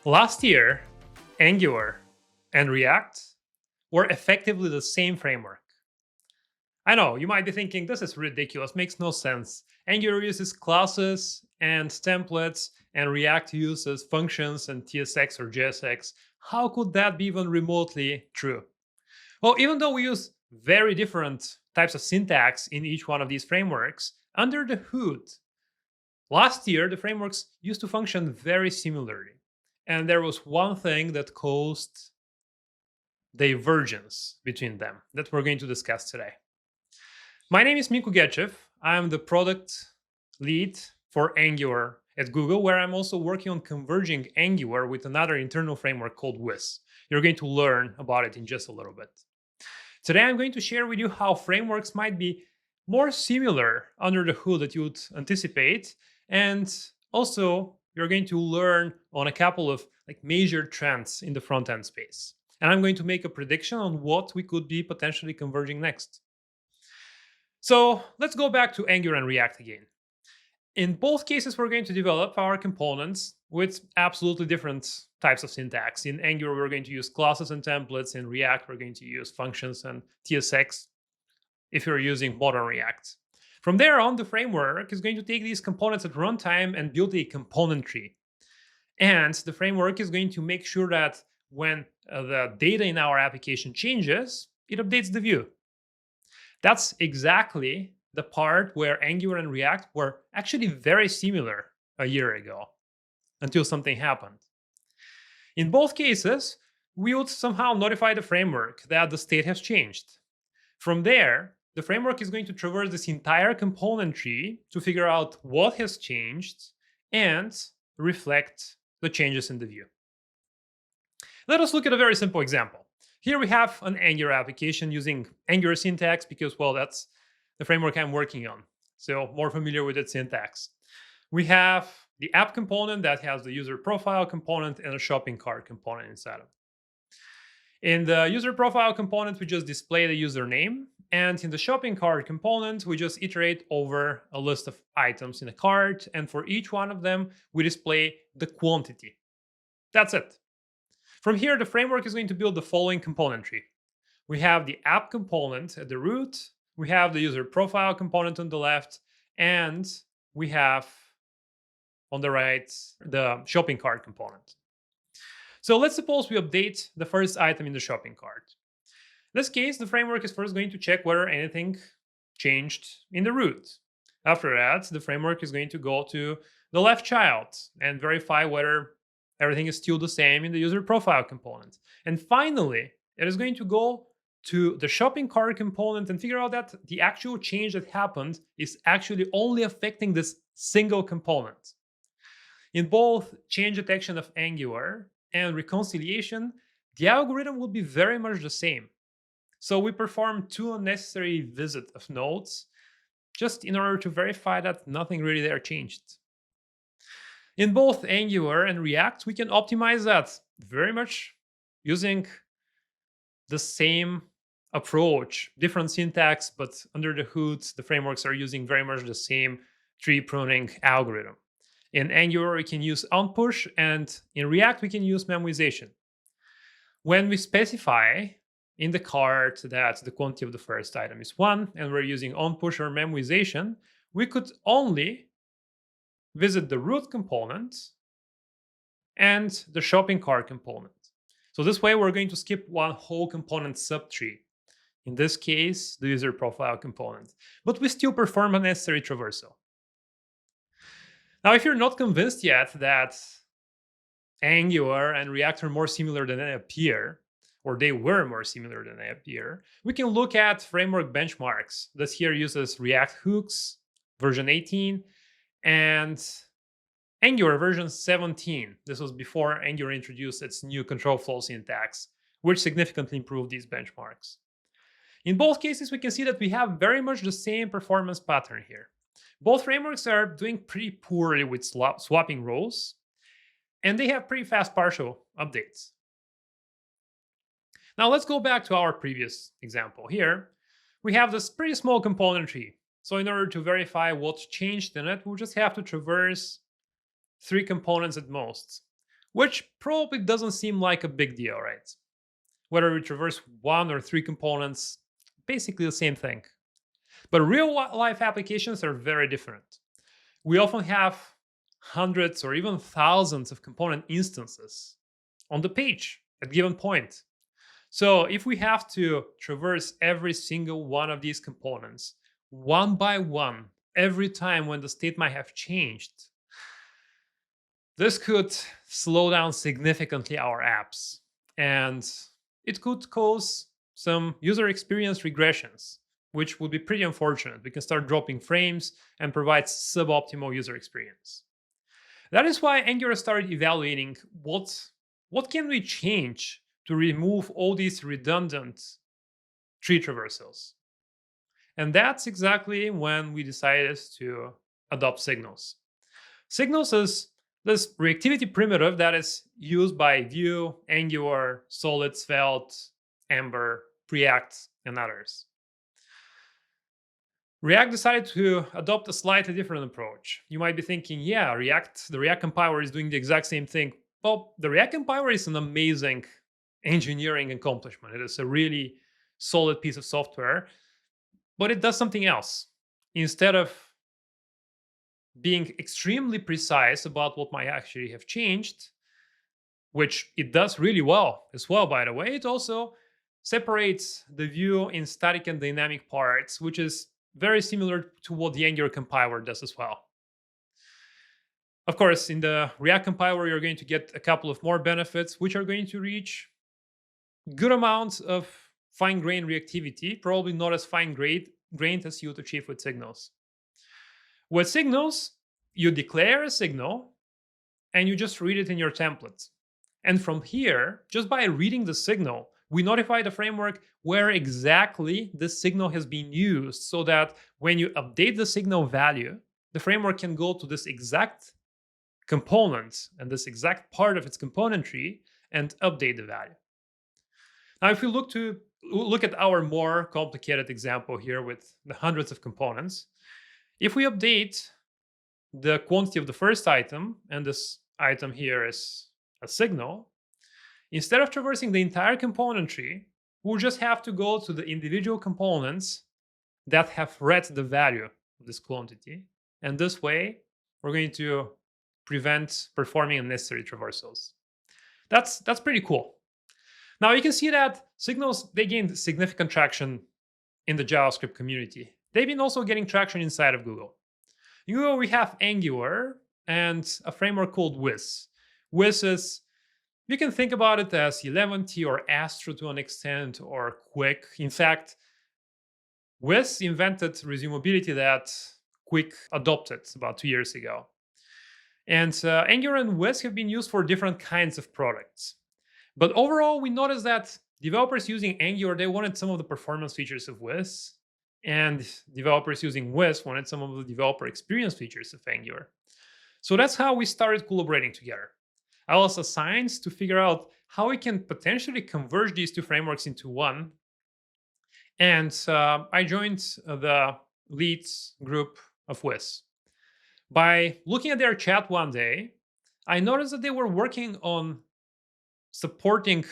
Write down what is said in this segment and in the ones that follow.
Last year, Angular and React were effectively the same framework. I know, you might be thinking, this is ridiculous, makes no sense. Angular uses classes and templates, and React uses functions and TSX or JSX. How could that be even remotely true? Well, even though we use very different types of syntax in each one of these frameworks, under the hood, last year the frameworks used to function very similarly. And there was one thing that caused divergence between them that we're going to discuss today. My name is Miku Getchev. I'm the product lead for Angular at Google, where I'm also working on converging Angular with another internal framework called Wiz. You're going to learn about it in just a little bit. Today, I'm going to share with you how frameworks might be more similar under the hood that you would anticipate. And also, you're going to learn on a couple of major trends in the front-end space. And I'm going to make a prediction on what we could be potentially converging next. So let's go back to Angular and React again. In both cases, we're going to develop our components with absolutely different types of syntax. In Angular, we're going to use classes and templates. In React, we're going to use functions and TSX if you're using modern React. From there on, the framework is going to take these components at runtime and build a component tree. And the framework is going to make sure that when the data in our application changes, it updates the view. That's exactly the part where Angular and React were actually very similar a year ago, until something happened. In both cases, we would somehow notify the framework that the state has changed. From there, the framework is going to traverse this entire component tree to figure out what has changed and reflect the changes in the view. Let us look at a very simple example. Here we have an Angular application using Angular syntax because, well, that's the framework I'm working on. So more familiar with its syntax. We have the app component that has the user profile component and a shopping cart component inside of it. In the user profile component, we just display the username. And in the shopping cart component, we just iterate over a list of items in a cart. And for each one of them, we display the quantity. That's it. From here, the framework is going to build the following component tree. We have the app component at the root. We have the user profile component on the left. And we have on the right the shopping cart component. So let's suppose we update the first item in the shopping cart. In this case, the framework is first going to check whether anything changed in the root. After that, the framework is going to go to the left child and verify whether everything is still the same in the user profile component. And finally, it is going to go to the shopping cart component and figure out that the actual change that happened is actually only affecting this single component. In both change detection of Angular and reconciliation, the algorithm will be very much the same. So we perform two unnecessary visits of nodes just in order to verify that nothing really there changed. In both Angular and React, we can optimize that very much using the same approach, different syntax, but under the hood, the frameworks are using very much the same tree pruning algorithm. In Angular, we can use onPush, and in React, we can use memoization. When we specify in the cart that the quantity of the first item is 1, and we're using onPush or memoization, we could only visit the root component and the shopping cart component. So this way, we're going to skip one whole component subtree. In this case, the user profile component. But we still perform a necessary traversal. Now, if you're not convinced yet that Angular and React are more similar than they appear, or they were more similar than they appear, we can look at framework benchmarks. This here uses React hooks version 18 and Angular version 17. This was before Angular introduced its new control flow syntax, which significantly improved these benchmarks. In both cases, we can see that we have very much the same performance pattern here. Both frameworks are doing pretty poorly with swapping rows, and they have pretty fast partial updates. Now let's go back to our previous example. Here, we have this pretty small component tree. So in order to verify what's changed in it, we'll just have to traverse 3 components at most. which probably doesn't seem like a big deal, right? Whether we traverse one or three components, basically the same thing. But real life applications are very different. We often have hundreds or even thousands of component instances on the page at a given point. So if we have to traverse every single one of these components one by one every time when the state might have changed, this could slow down significantly our apps, and it could cause some user experience regressions, which would be pretty unfortunate. We can start dropping frames and provide suboptimal user experience. That is why Angular started evaluating what can we change to remove all these redundant tree traversals. And that's exactly when we decided to adopt Signals. Signals is this reactivity primitive that is used by Vue, Angular, Solid, Svelte, Ember, Preact, and others. React decided to adopt a slightly different approach. You might be thinking, yeah, the React compiler is doing the exact same thing. Well, the React compiler is an amazing engineering accomplishment. It is a really solid piece of software, but it does something else. Instead of being extremely precise about what might actually have changed, which it does really well as well, by the way, it also separates the view in static and dynamic parts, which is very similar to what the Angular compiler does as well. Of course, in the React compiler, you're going to get a couple of more benefits, which are going to reach good amounts of fine-grained reactivity, probably not as fine-grained as you would achieve with Signals. With Signals, you declare a signal and you just read it in your template. And from here, just by reading the signal, we notify the framework where exactly the signal has been used, so that when you update the signal value, the framework can go to this exact component and this exact part of its component tree and update the value. Now, if we look at our more complicated example here with the hundreds of components, if we update the quantity of the first item, and this item here is a signal, instead of traversing the entire component tree, we'll just have to go to the individual components that have read the value of this quantity. And this way, we're going to prevent performing unnecessary traversals. That's pretty cool. Now you can see that Signals, they gained significant traction in the JavaScript community. They've been also getting traction inside of Google. In Google, we have Angular and a framework called Wiz. Wiz is, you can think about it as 11t or Astro to an extent, or Quick. In fact, Wiz invented resumability that Quick adopted about 2 years ago. And Angular and Wiz have been used for different kinds of products. But overall, we noticed that developers using Angular, they wanted some of the performance features of Wiz, and developers using Wiz wanted some of the developer experience features of Angular. So that's how we started collaborating together. I was assigned to figure out how we can potentially converge these two frameworks into one. And I joined the leads group of Wiz. By looking at their chat one day, I noticed that they were working on supporting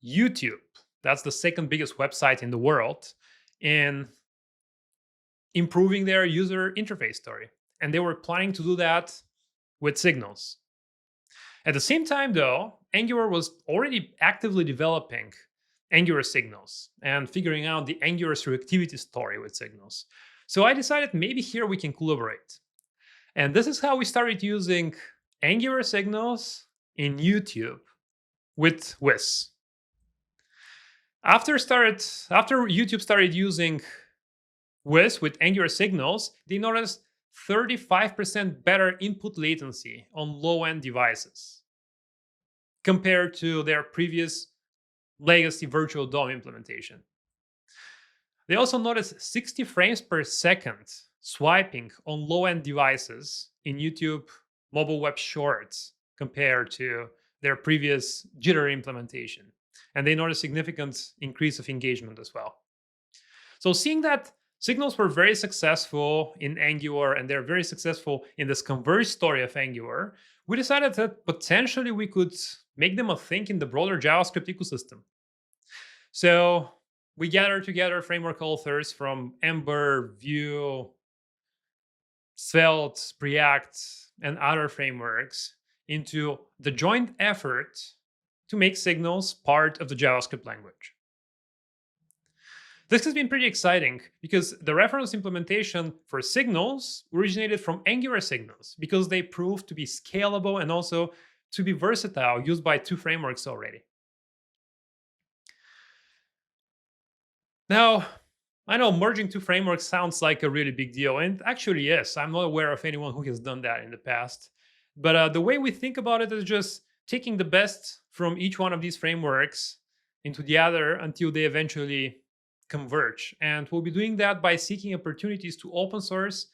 YouTube. That's the second biggest website in the world, in improving their user interface story. And they were planning to do that with Signals. At the same time, though, Angular was already actively developing Angular Signals and figuring out the Angular reactivity story with Signals. So I decided maybe here we can collaborate. And this is how we started using Angular Signals in YouTube with Wiz. After YouTube started using Wiz with Angular Signals, they noticed 35% better input latency on low-end devices compared to their previous legacy virtual DOM implementation. They also noticed 60 frames per second swiping on low-end devices in YouTube mobile web shorts compared to their previous jitter implementation. And they noticed significant increase of engagement as well. So seeing that Signals were very successful in Angular and they're very successful in this converge story of Angular. We decided that potentially we could make them a thing in the broader JavaScript ecosystem. So we gathered together framework authors from Ember, Vue, Svelte, React, and other frameworks into the joint effort to make Signals part of the JavaScript language. This has been pretty exciting because the reference implementation for Signals originated from Angular Signals because they proved to be scalable and also to be versatile, used by two frameworks already. Now, I know merging two frameworks sounds like a really big deal, and it actually is. I'm not aware of anyone who has done that in the past. But the way we think about it is just taking the best from each one of these frameworks into the other until they eventually converge. And we'll be doing that by seeking opportunities to open source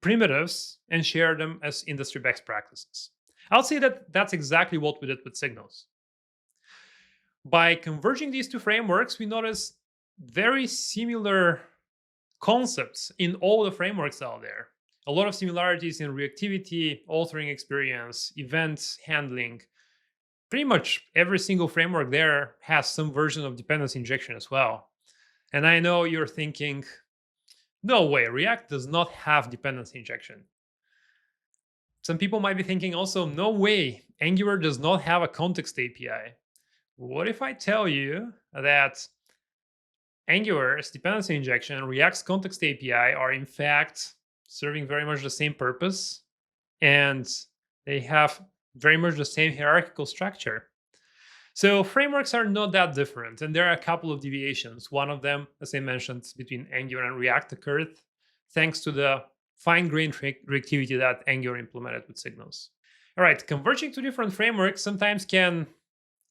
primitives and share them as industry best practices. I'll say that that's exactly what we did with Signals. By converging these two frameworks, we notice very similar concepts in all the frameworks out there. A lot of similarities in reactivity, authoring experience, event handling. Pretty much every single framework there has some version of dependency injection as well. And I know you're thinking, no way, React does not have dependency injection. Some people might be thinking also, no way, Angular does not have a context API. What if I tell you that Angular's dependency injection and React's context API are in fact serving very much the same purpose, and they have very much the same hierarchical structure? So frameworks are not that different, and there are a couple of deviations. One of them, as I mentioned, between Angular and React occurred thanks to the fine-grained reactivity that Angular implemented with Signals. All right, converging to different frameworks sometimes can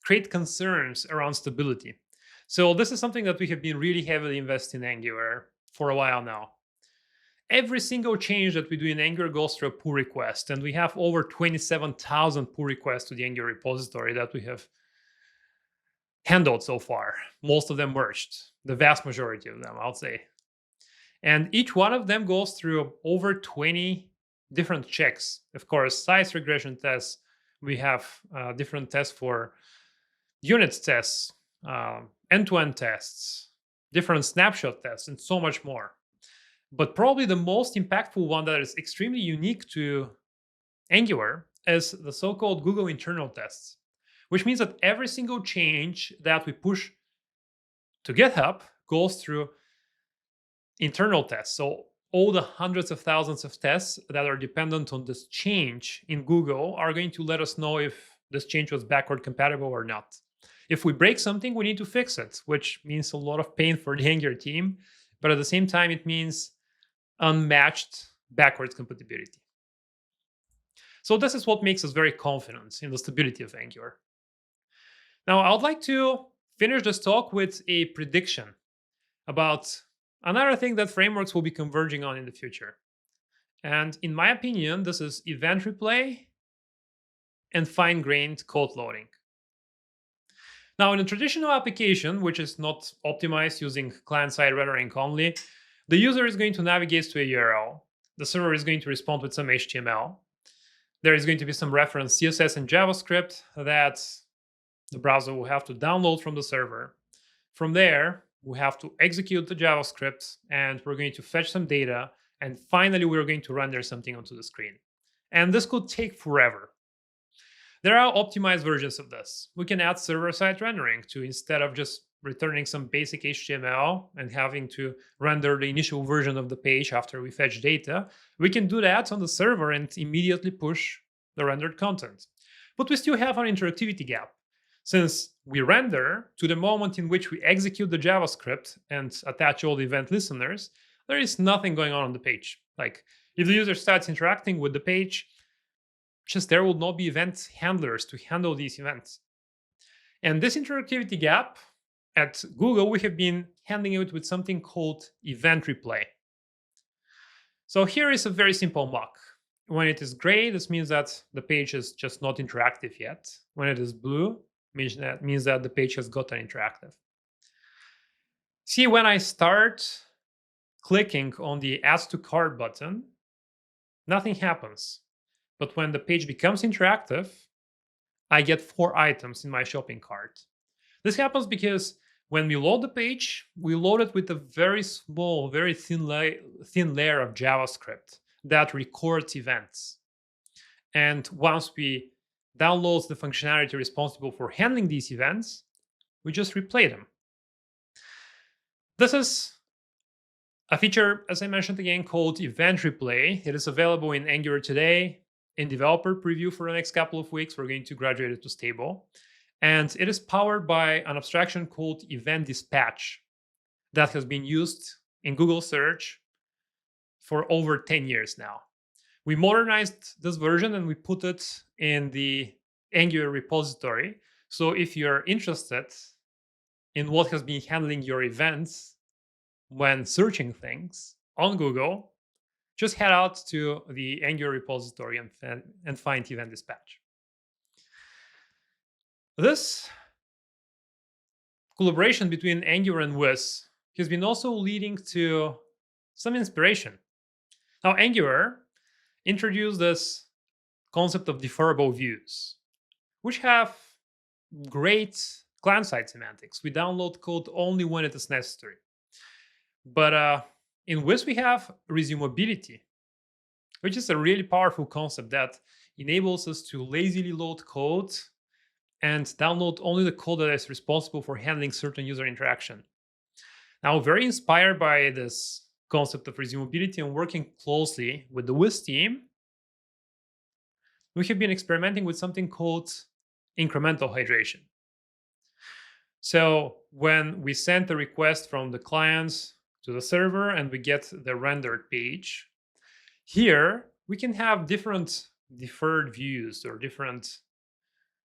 create concerns around stability. So this is something that we have been really heavily investing in Angular for a while now. Every single change that we do in Angular goes through a pull request, and we have over 27,000 pull requests to the Angular repository that we have handled so far. Most of them merged, the vast majority of them, I'll say. And each one of them goes through over 20 different checks. Of course, size regression tests. We have different tests for unit tests, end-to-end tests, different snapshot tests, and so much more. But probably the most impactful one that is extremely unique to Angular is the so-called Google internal tests, which means that every single change that we push to GitHub goes through internal tests. So all the hundreds of thousands of tests that are dependent on this change in Google are going to let us know if this change was backward compatible or not. If we break something, we need to fix it, which means a lot of pain for the Angular team. But at the same time, it means unmatched backwards compatibility. So this is what makes us very confident in the stability of Angular. Now, I would like to finish this talk with a prediction about another thing that frameworks will be converging on in the future. And in my opinion, this is event replay and fine-grained code loading. Now, in a traditional application, which is not optimized using client-side rendering only, the user is going to navigate to a URL. The server is going to respond with some HTML. There is going to be some reference CSS and JavaScript that the browser will have to download from the server. From there, we have to execute the JavaScript, and we're going to fetch some data, and finally, we're going to render something onto the screen. And this could take forever. There are optimized versions of this. We can add server-side rendering to, instead of just returning some basic HTML and having to render the initial version of the page after we fetch data, we can do that on the server and immediately push the rendered content. But we still have an interactivity gap. Since we render to the moment in which we execute the JavaScript and attach all the event listeners, there is nothing going on the page. Like, if the user starts interacting with the page, just there will not be event handlers to handle these events. And this interactivity gap, at Google, we have been handling it with something called event replay. So here is a very simple mock. When it is gray, this means that the page is just not interactive yet. When it is blue, means that the page has gotten interactive. See, when I start clicking on the Add to Cart button, nothing happens. But when the page becomes interactive, I get 4 items in my shopping cart. This happens because when we load the page, we load it with a very small, very thin layer of JavaScript that records events. And once we download the functionality responsible for handling these events, we just replay them. This is a feature, as I mentioned again, called Event Replay. It is available in Angular today, in developer preview for the next couple of weeks. We're going to graduate it to stable. And it is powered by an abstraction called Event Dispatch that has been used in Google Search for over 10 years now. We modernized this version and we put it in the Angular repository. So if you're interested in what has been handling your events when searching things on Google, just head out to the Angular repository and find Event Dispatch. This collaboration between Angular and Wiz has been also leading to some inspiration. Now, Angular introduced this concept of deferrable views, which have great client-side semantics. We download code only when it is necessary. But in Wiz, we have resumability, which is a really powerful concept that enables us to lazily load code and download only the code that is responsible for handling certain user interaction. Now, very inspired by this concept of resumability and working closely with the Wiz team, we have been experimenting with something called incremental hydration. So when we send a request from the clients to the server and we get the rendered page, here we can have different deferred views or different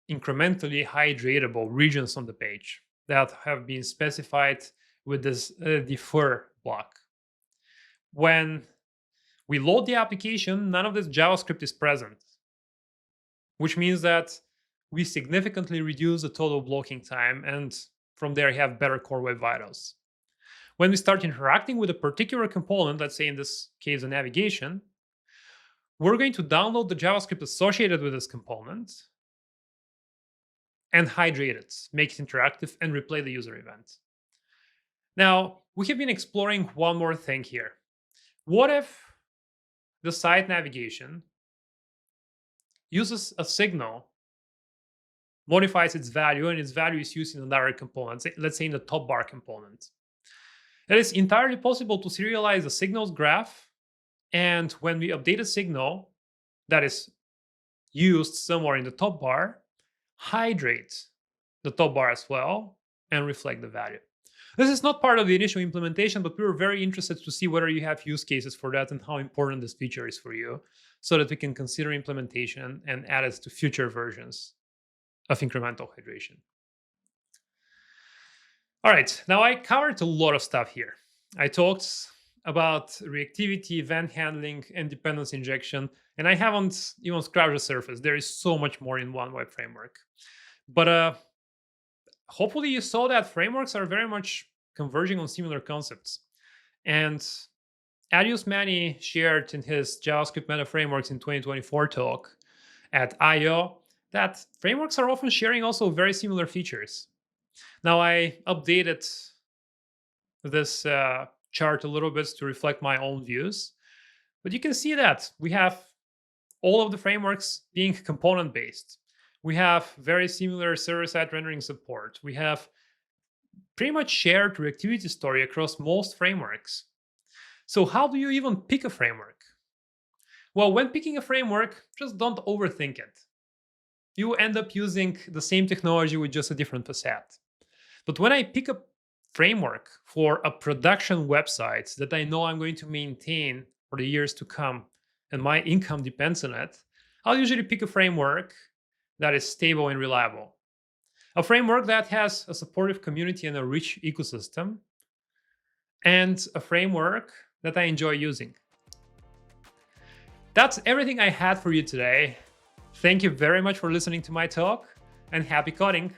incrementally hydratable regions on the page that have been specified with this defer block. When we load the application, none of this JavaScript is present, which means that we significantly reduce the total blocking time, and from there have better core web vitals. When we start interacting with a particular component, let's say in this case, the navigation, we're going to download the JavaScript associated with this component and hydrate it, make it interactive, and replay the user event. Now, we have been exploring one more thing here. What if the site navigation uses a signal, modifies its value, and its value is used in a direct component, let's say in the top bar component? It is entirely possible to serialize the signals graph, and when we update a signal that is used somewhere in the top bar, hydrate the top bar as well and reflect the value. This is not part of the initial implementation, but we were very interested to see whether you have use cases for that and how important this feature is for you, so that we can consider implementation and add it to future versions of incremental hydration. All right, now I covered a lot of stuff here. I talked about reactivity, event handling, and dependency injection, and I haven't even scratched the surface. There is so much more in One Web Framework. But hopefully you saw that frameworks are very much converging on similar concepts. And Adius Manny shared in his JavaScript Meta Frameworks in 2024 talk at I/O that frameworks are often sharing also very similar features. Now, I updated this chart a little bit to reflect my own views, but you can see that we have all of the frameworks being component-based. We have very similar server-side rendering support. We have pretty much shared reactivity story across most frameworks. So how do you even pick a framework? Well, when picking a framework, just don't overthink it. You end up using the same technology with just a different facade. But when I pick a framework for a production website that I know I'm going to maintain for the years to come, and my income depends on it, I'll usually pick a framework that is stable and reliable. A framework that has a supportive community and a rich ecosystem, and a framework that I enjoy using. That's everything I had for you today. Thank you very much for listening to my talk, and happy coding!